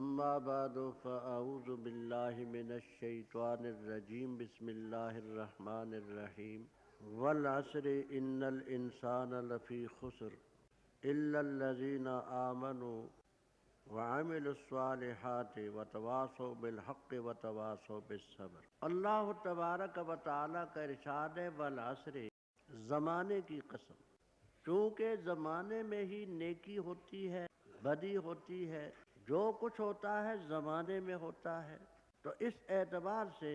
اما بعد فاعوذ باللہ من الشیطان الرجیم بسم اللہ الرحمن الرحیم والعصر ان الانسان لفی خسر الا الذین آمنوا وعملوا الصالحات وتواصوا بالحق وتواصوا بالصبر۔ اللہ تبارک و تعالیٰ کا ارشاد ہے والعصر، زمانے کی قسم، چونکہ زمانے میں ہی نیکی ہوتی ہے، بدی ہوتی ہے، جو کچھ ہوتا ہے زمانے میں ہوتا ہے، تو اس اعتبار سے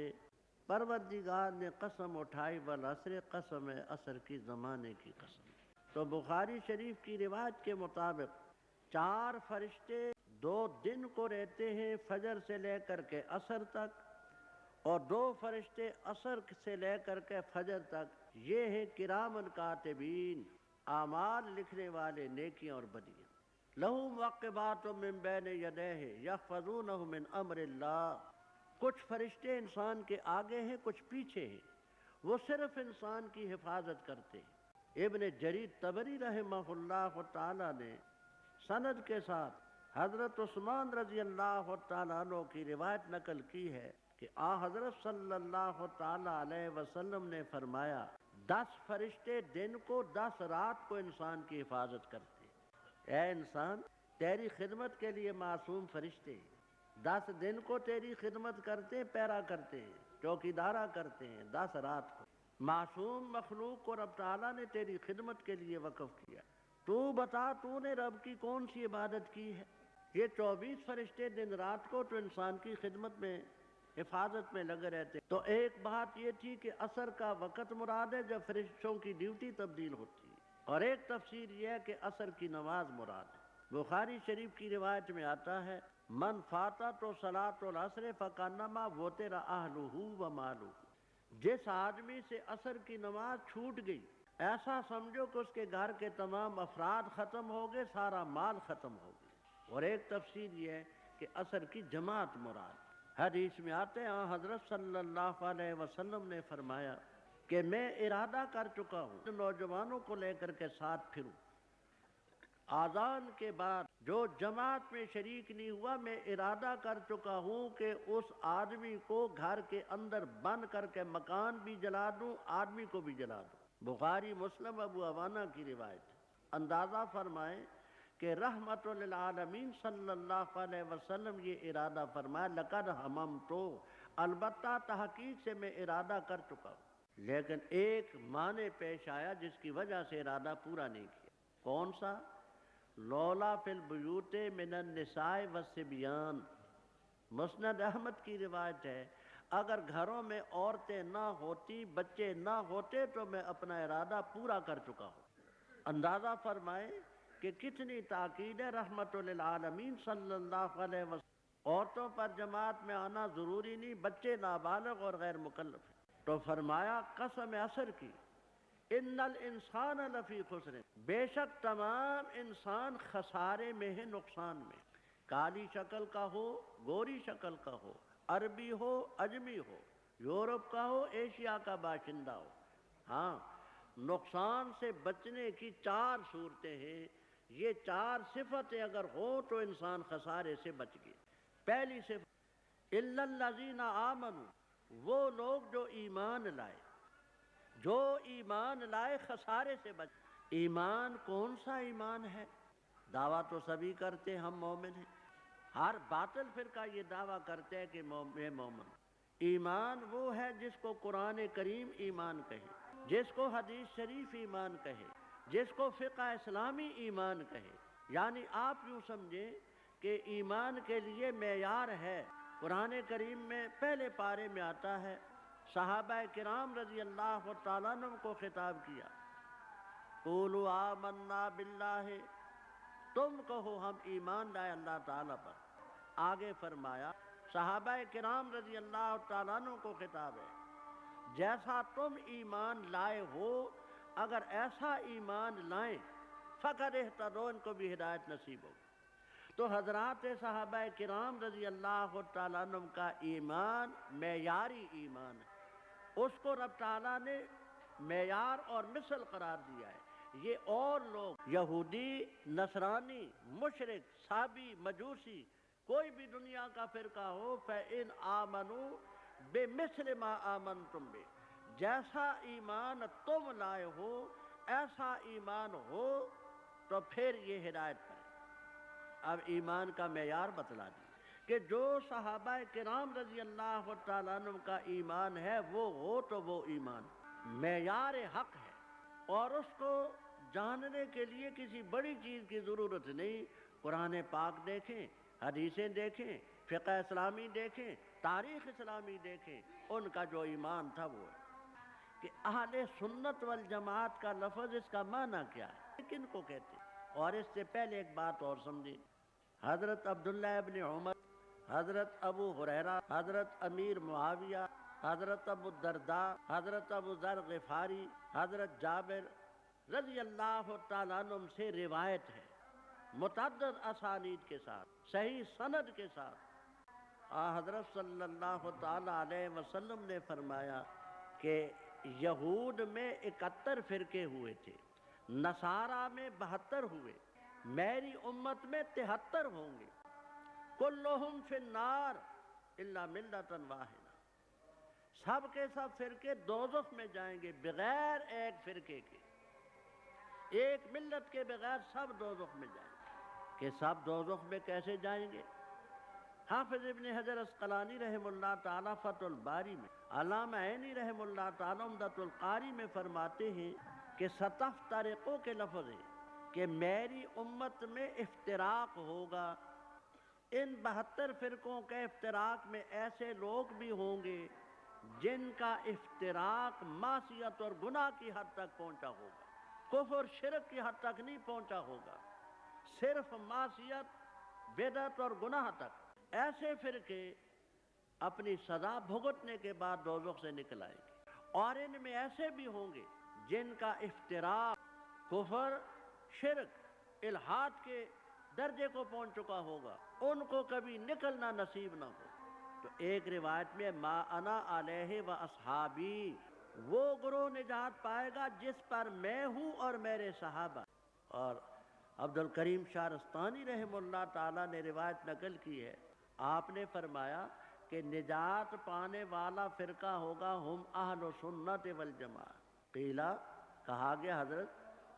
پروردگار نے قسم اٹھائی والعصر، قسم ہے عصر کی، زمانے کی قسم۔ تو بخاری شریف کی روایت کے مطابق 4 فرشتے 2 دن کو رہتے ہیں فجر سے لے کر کے عصر تک، اور 2 فرشتے عصر سے لے کر کے فجر تک، یہ ہیں کرام الکاتبین، اعمال لکھنے والے، نیکیاں اور بدیاں۔ لَهُ مُعَقِّبَاتٌ مِّن بَيْنِ يَدَيْهِ يَحْفَظُونَهُ مِنْ أَمْرِ اللَّهِ، کچھ فرشتے انسان کے آگے ہیں، کچھ پیچھے ہیں، وہ صرف انسان کی حفاظت کرتے ہیں۔ ابن جریر طبری رحمہ اللہ تعالیٰ نے سند کے ساتھ حضرت عثمان رضی اللہ تعالیٰ عنہ کی روایت نقل کی ہے کہ حضرت صلی اللہ تعالیٰ علیہ وسلم نے فرمایا 10 فرشتے دن کو 10 رات کو انسان کی حفاظت کرتے ہیں۔ اے انسان، تیری خدمت کے لیے معصوم فرشتے 10 دن کو تیری خدمت کرتے ہیں، پیرا کرتے ہیں، چوکیدارا کرتے ہیں، 10 رات کو۔ معصوم مخلوق کو رب تعالیٰ نے تیری خدمت کے لیے وقف کیا۔ تو بتا تو نے رب کی کون سی عبادت کی ہے؟ یہ 24 فرشتے دن رات کو تو انسان کی خدمت میں، حفاظت میں لگے رہتے۔ تو ایک بات یہ تھی کہ عصر کا وقت مراد ہے جب فرشتوں کی ڈیوٹی تبدیل ہوتی ہے، اور ایک تفسیر یہ ہے کہ عصر کی نماز مراد ہے۔ بخاری شریف کی روایت میں آتا ہے من فاتت صلاۃ العصر فکانما وتر اہلہ ومالہ، جس آدمی سے عصر کی نماز چھوٹ گئی ایسا سمجھو کہ اس کے گھر کے تمام افراد ختم ہو گئے، سارا مال ختم ہو گیا۔ اور ایک تفسیر یہ ہے کہ عصر کی جماعت مراد۔ حدیث میں آتے ہیں حضرت صلی اللہ علیہ وسلم نے فرمایا کہ میں ارادہ کر چکا ہوں نوجوانوں کو لے کر کے ساتھ پھروں، اذان کے بعد جو جماعت میں شریک نہیں ہوا میں ارادہ کر چکا ہوں کہ اس آدمی کو گھر کے اندر بند کر کے مکان بھی جلا دوں، آدمی کو بھی جلا دوں۔ بخاری مسلم ابو عوانہ کی روایت۔ اندازہ فرمائیں کہ رحمت للعالمین صلی اللہ علیہ وسلم یہ ارادہ فرمایا لقد ہممت، البتہ تحقیق سے میں ارادہ کر چکا ہوں، لیکن ایک معنی پیش آیا جس کی وجہ سے ارادہ پورا نہیں کیا۔ کون سا؟ لولا فی البیوت من النساء والصبیان، مسند احمد کی روایت ہے اگر گھروں میں عورتیں نہ ہوتی، بچے نہ ہوتے تو میں اپنا ارادہ پورا کر چکا ہوں۔ اندازہ فرمائیں کہ کتنی تاکید ہے رحمت للعالمین صلی اللہ علیہ وسلم۔ عورتوں پر جماعت میں آنا ضروری نہیں، بچے نابالغ اور غیر مکلف ہیں۔ تو فرمایا قسم عصر کی ان الانسان لفی خسر، بے شک تمام انسان خسارے میں ہے، نقصان میں۔ کالی شکل کا ہو، گوری شکل کا ہو، عربی ہو، عجمی ہو، یورپ کا ہو، ایشیا کا باشندہ ہو، ہاں، نقصان سے بچنے کی 4 صورتیں ہیں۔ یہ 4 صفتیں اگر ہوں تو انسان خسارے سے بچ گئے۔ پہلی صفت الا الذین آمنوا، وہ لوگ جو ایمان لائے، جو ایمان لائے خسارے سے بچ۔ ایمان کون سا ایمان ہے؟ دعویٰ تو سبھی کرتے ہیں ہم مومن ہیں، ہر باطل فرقہ یہ دعویٰ کرتے ہیں کہ میں مومن۔ ایمان وہ ہے جس کو قرآن کریم ایمان کہے، جس کو حدیث شریف ایمان کہے، جس کو فقہ اسلامی ایمان کہے۔ یعنی آپ یوں سمجھیں کہ ایمان کے لیے معیار ہے۔ قرآن کریم میں پہلے پارے میں آتا ہے صحابہ کرام رضی اللہ تعالیٰ عنہ کو خطاب کیا قولوا آمنا باللہ، تم کہو ہم ایمان لائے اللہ تعالیٰ پر۔ آگے فرمایا صحابہ کرام رضی اللہ تعالیٰ عنہ کو خطاب ہے جیسا تم ایمان لائے ہو اگر ایسا ایمان لائیں فقد اہتدوا، ان کو بھی ہدایت نصیب ہو۔ تو حضرات صحابہ کرام رضی اللہ تعالیٰ عنہ کا ایمان معیاری ایمان ہے، اس کو رب تعالیٰ نے معیار اور مثل قرار دیا ہے۔ یہ اور لوگ یہودی، نصرانی، مشرک، صابی، مجوسی کوئی بھی دنیا کا فرقہ ہو فَإِنْ آمَنُوا بِمِثْلِ مَا آمَنْتُمْ بِهِ، جیسا ایمان تم لائے ہو ایسا ایمان ہو تو پھر یہ ہدایت پر۔ اب ایمان کا معیار بتلا دی کہ جو صحابہ کرام رضی اللہ تعالیٰ عنہ کا ایمان ہے وہ ہو تو وہ ایمان معیار حق ہے، اور اس کو جاننے کے لیے کسی بڑی چیز کی ضرورت نہیں۔ قرآن پاک دیکھیں، حدیثیں دیکھیں، فقہ اسلامی دیکھیں، تاریخ اسلامی دیکھیں، ان کا جو ایمان تھا وہ ہے کہ اہل سنت والجماعت کا لفظ اس کا معنی کیا ہے، کن کو کہتے ہیں۔ اور اس سے پہلے ایک بات اور سمجھیں، حضرت عبداللہ ابن عمر، حضرت ابو ہریرہ، حضرت امیر معاویہ، حضرت ابو الدرداء، حضرت ابو ذر غفاری، حضرت جابر رضی اللہ تعالیٰ عنہ سے روایت ہے متعدد اسانید کے ساتھ، صحیح سند کے ساتھ۔ حضرت صلی اللہ تعالیٰ علیہ وسلم نے فرمایا کہ یہود میں 71 فرقے ہوئے تھے، نصارہ میں 72 ہوئے، میری امت میں 73 ہوں گے، کلہم فی النار الا ملۃ واحدہ، سب کے سب فرقے دوزخ میں جائیں گے بغیر ایک فرقے کے، ایک ملت کے بغیر سب دوزخ میں جائیں گے۔ کہ سب دوزخ میں کیسے جائیں گے؟ حافظ ابن حجر اسقلانی رحم اللہ تعالیٰ فتح الباری میں، علامہ عینی رحم اللہ تعالیٰ عمدۃ القاری میں فرماتے ہیں کہ ستفترقوا کے لفظ ہے کہ میری امت میں افتراق ہوگا، ان 72 فرقوں کے افتراق میں ایسے لوگ بھی ہوں گے جن کا افتراق معصیت اور گناہ کی حد تک پہنچا ہوگا، کفر شرک کی حد تک نہیں پہنچا ہوگا، صرف معصیت بدعت اور گناہ تک۔ ایسے فرقے اپنی سزا بھگتنے کے بعد دوزخ سے نکل آئیں گے، اور ان میں ایسے بھی ہوں گے جن کا افتراق کفر شرک الحاد کے درجے کو پہنچ چکا ہوگا، ان کو کبھی نکلنا نصیب نہ ہو۔ تو ایک روایت میں ما انا علیہ و اصحابی، وہ گروہ نجات پائے گا جس پر میں ہوں اور میرے صحابہ۔ اور عبد الکریم شارستانی رحم اللہ تعالیٰ نے روایت نقل کی ہے، آپ نے فرمایا کہ نجات پانے والا فرقہ ہوگا ہم اہل سنت والجماعت۔ قیلا، کہا گیا حضرت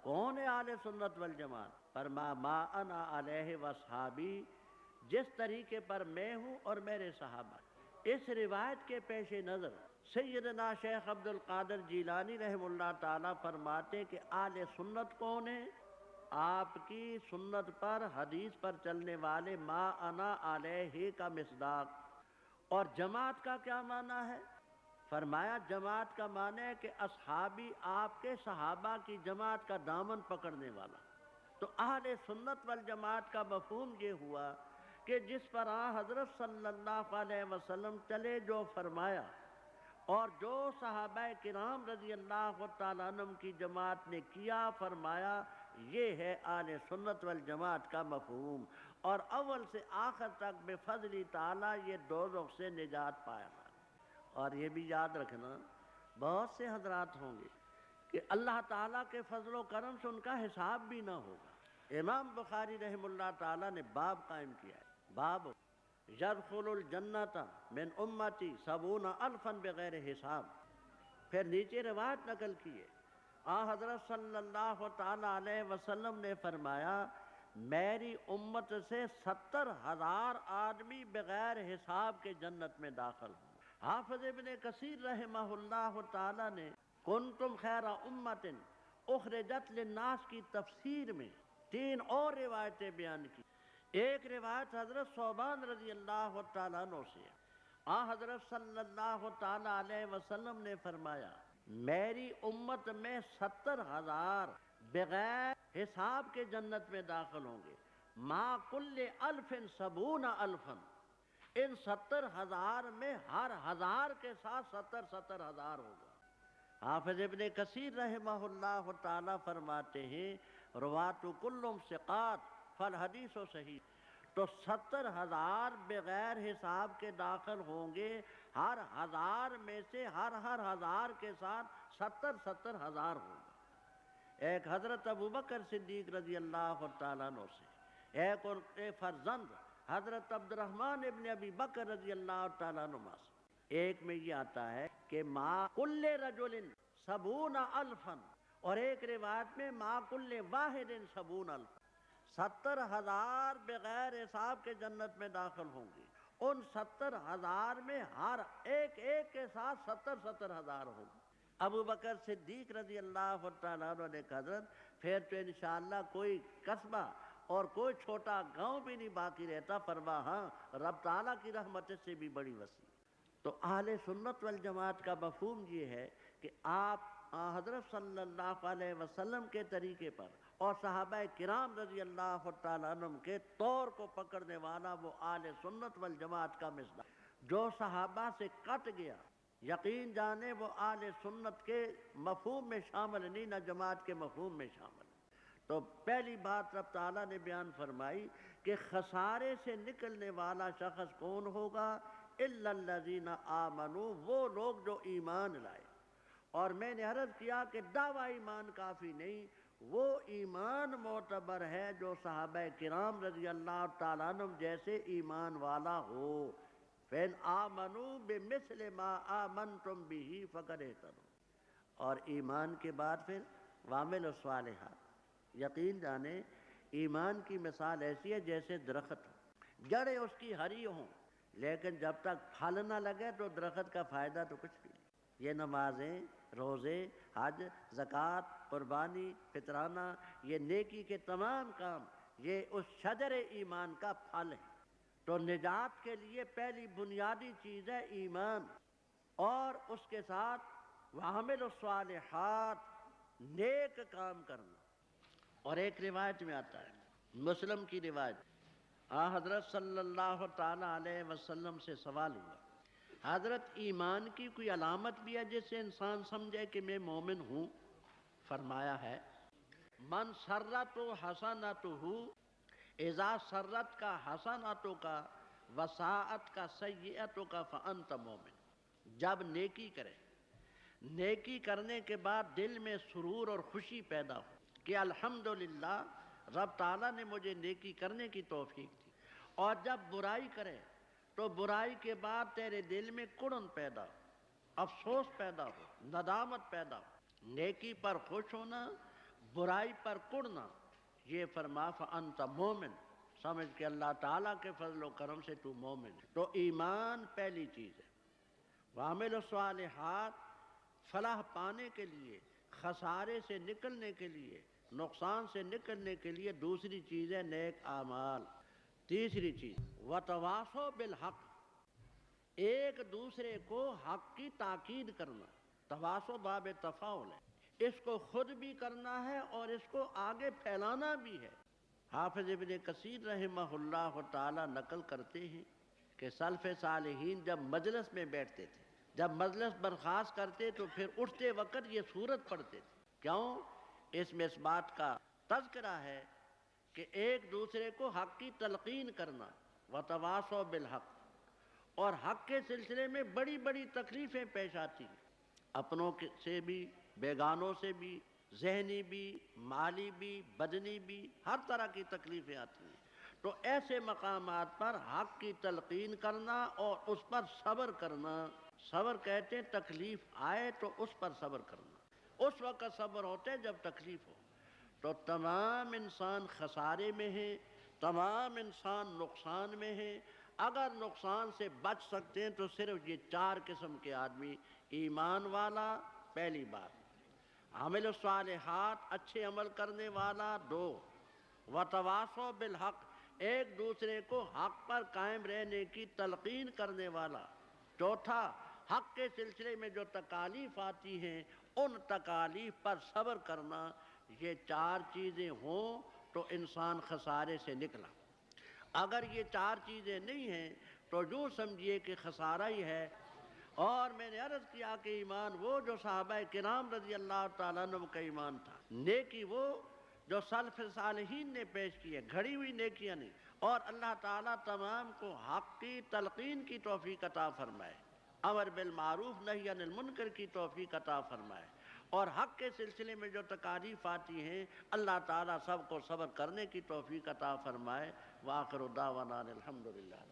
کون ہے اہل سنت والجماعت؟ فرمایا ما انا علیہ واصحابی، جس طریقے پر میں ہوں اور میرے صحابہ۔ اس روایت کے پیش نظر سیدنا شیخ عبد القادر جیلانی رحم اللہ تعالیٰ فرماتے کہ اہل سنت کون ہیں؟ آپ کی سنت پر حدیث پر چلنے والے ما انا علیہ کا مصداق۔ اور جماعت کا کیا معنی ہے؟ فرمایا جماعت کا معنی ہے کہ اصحابی، آپ کے صحابہ کی جماعت کا دامن پکڑنے والا۔ تو اہل سنت والجماعت کا مفہوم یہ ہوا کہ جس پر حضرت صلی اللہ علیہ وسلم چلے، جو فرمایا، اور جو صحابہ کرام رضی اللہ تعالیٰ عنہ کی جماعت نے کیا، فرمایا یہ ہے اہل سنت والجماعت کا مفہوم، اور اول سے آخر تک بفضل تعالیٰ یہ دوزخ سے نجات پایا گا۔ اور یہ بھی یاد رکھنا، بہت سے حضرات ہوں گے کہ اللہ تعالیٰ کے فضل و کرم سے ان کا حساب بھی نہ ہوگا۔ امام بخاری رحم اللہ تعالیٰ نے باب قائم کیا ہے، باب یدخل الجنت من امتی 70,000 بغیر حساب۔ پھر نیچے روایت نقل کی ہے، حضرت صلی اللہ تعالیٰ علیہ وسلم نے فرمایا میری امت سے 70,000 آدمی بغیر حساب کے جنت میں داخل ہوں۔ حافظ ابن کثیر رحمہ اللہ تعالیٰ نے کنتم خیر امت اخرجت للناس کی تفسیر میں 3 اور روایتیں بیان کی۔ ایک روایت حضرت ثوبان رضی اللہ تعالیٰ عنہ سے، حضرت صلی اللہ تعالیٰ علیہ وسلم نے فرمایا میری امت میں 70,000 بغیر حساب کے جنت میں داخل ہوں گے، ما کل 1000 70,000، ان 70,000 میں ہر 1000 کے ساتھ 70,000 ہوگا۔ حافظ ابن کثیر رحمہ اللہ تعالیٰ فرماتے ہیں روات کلہم ثقات فالحدیث صحیح۔ تو 70,000 بغیر حساب کے داخل ہوں گے، ہر 1000 میں سے ہر 1000 کے ساتھ 70,000 ہوگا۔ ایک حضرت ابوبکر صدیق رضی اللہ تعالیٰ عنہ سے، ایک ان کے فرزند حضرت عبد الرحمن ابن ابی بکر رضی اللہ تعالیٰ عنہ سے۔ ایک میں یہ آتا ہے کہ ما کل رجل 70,000، اور ایک روایت میں ما کل واحد 70,000، 70,000 بغیر حساب کے جنت میں داخل ہوں گے۔ ان 70,000 میں ہر ایک کے ساتھ 70,000 ہوں گے۔ ابو بکر صدیق رضی اللہ تعالیٰ عنہ نے کہا حضرت پھر تو انشاءاللہ کوئی قصبہ اور کوئی چھوٹا گاؤں بھی نہیں باقی رہتا، فرما ہاں رب تعالیٰ کی رحمت سے بھی بڑی وسیع۔ تو اہل سنت والجماعت کا مفہوم یہ ہے کہ آپ حضرت صلی اللہ علیہ وسلم کے طریقے پر اور صحابہ کرام رضی اللہ تعالیٰ عنہ کے طور کو پکڑنے والا وہ اہل سنت والجماعت کا مصداق۔ جو صحابہ سے کٹ گیا یقین جانے وہ اہل سنت کے مفہوم میں شامل نہیں، نہ جماعت کے مفہوم میں شامل۔ تو پہلی بات رب تعالیٰ نے بیان فرمائی کہ خسارے سے نکلنے والا شخص کون ہوگا؟ الا الذین آمنوا، وہ لوگ جو ایمان لائے۔ اور میں نے عرض کیا کہ دعویٰ ایمان کافی نہیں، وہ ایمان معتبر ہے جو صحابہ کرام رضی اللہ تعالیٰ عنہ جیسے ایمان والا ہو۔ فَإِنْ آمَنُوا بِمِثْلِ مَا آمَنْتُمْ بِهِ فَقَدِ اهْتَدَوْا۔ اور ایمان کے بعد پھر وَعَمِلُوا الصَّالِحَاتِ۔ یقین جانے ایمان کی مثال ایسی ہے جیسے درخت ہو، جڑیں اس کی ہری ہوں لیکن جب تک پھل نہ لگے تو درخت کا فائدہ تو کچھ بھی نہیں۔ یہ نمازیں، روزے، حج، زکوٰۃ، قربانی، فطرانہ، یہ نیکی کے تمام کام یہ اس شجر ایمان کا پھل ہے۔ تو نجات کے لیے پہلی بنیادی چیز ہے ایمان، اور اس کے ساتھ وَعَمِلُوا الصَّالِحَاتِ، نیک کام کرنا۔ اور ایک روایت میں آتا ہے، مسلم کی روایت، حضرت صلی اللہ تعالیٰ علیہ وسلم سے سوال ہوا حضرت ایمان کی کوئی علامت بھی ہے جس سے انسان سمجھے کہ میں مومن ہوں؟ فرمایا ہے من سرت حسنتہ اذا سرت کا حسنتوں کا وساعت کا سیئتوں کا فانت مومن۔ جب نیکی کرے، نیکی کرنے کے بعد دل میں سرور اور خوشی پیدا ہو کہ الحمدللہ رب تعالیٰ نے مجھے نیکی کرنے کی توفیق دی، اور جب برائی کرے تو برائی کے بعد تیرے دل میں کڑن پیدا ہو، افسوس پیدا ہو، ندامت پیدا ہو، نیکی پر خوش ہونا، برائی پر کڑنا، یہ فرما فأنت مومن، سمجھ کہ اللہ تعالیٰ کے فضل و کرم سے تو مومن ہے۔ تو ایمان پہلی چیز ہے۔ وَعَمِلُوا الصَّالِحَاتِ، فلاح پانے کے لیے، خسارے سے نکلنے کے لیے، نقصان سے نکلنے کے لیے دوسری چیز ہے نیک اعمال۔ تیسری چیز وَتَوَاصَوْا بِالْحَقِّ، ایک دوسرے کو حق کی تاکید کرنا۔ تواصو باب تفاعل ہے، اس کو خود بھی کرنا ہے اور اس کو آگے پھیلانا بھی ہے۔ حافظ ابن کثیر رحمہ اللہ تعالی نقل کرتے ہیں کہ سلف صالحین جب مجلس میں بیٹھتے تھے، جب مجلس برخاست کرتے تو پھر اٹھتے وقت یہ سورت پڑھتے تھے۔ کیوں؟ اس میں اس بات کا تذکرہ ہے کہ ایک دوسرے کو حق کی تلقین کرنا، وتواصوا بالحق۔ اور حق کے سلسلے میں بڑی بڑی تکلیفیں پیش آتی ہیں، اپنوں سے بھی، بیگانوں سے بھی، ذہنی بھی، مالی بھی، بدنی بھی، ہر طرح کی تکلیفیں آتی ہیں۔ تو ایسے مقامات پر حق کی تلقین کرنا اور اس پر صبر کرنا۔ صبر کہتے ہیں تکلیف آئے تو اس پر صبر کرنا، اس وقت صبر ہوتے جب تکلیف ہو۔ تو تمام انسان خسارے میں ہیں، تمام انسان نقصان میں ہیں۔ اگر نقصان سے بچ سکتے ہیں تو صرف یہ چار قسم کے آدمی، ایمان والا پہلی بات، عامل الصالحات اچھے عمل کرنے والا دو، وتواصوا بالحق ایک دوسرے کو حق پر قائم رہنے کی تلقین کرنے والا چوتھا، حق کے سلسلے میں جو تکالیف آتی ہیں ان تکالیف پر صبر کرنا۔ یہ چار چیزیں ہوں تو انسان خسارے سے نکلا۔ اگر یہ چار چیزیں نہیں ہیں تو یوں سمجھیے کہ خسارہ ہی ہے۔ اور میں نے عرض کیا کہ ایمان وہ جو صحابہ کرام رضی اللہ تعالیٰ عنہ کا ایمان تھا، نیکی وہ جو سلف صالحین نے پیش کی ہے، گھڑی ہوئی نیکیاں نہیں۔ اور اللہ تعالیٰ تمام کو حق کی تلقین کی توفیق عطا فرمائے، امر بالمعروف نہی عن المنکر کی توفیق عطا فرمائے، اور حق کے سلسلے میں جو تکالیف آتی ہیں اللہ تعالیٰ سب کو صبر کرنے کی توفیق عطا فرمائے۔ وآخر دعوانا الحمدللہ۔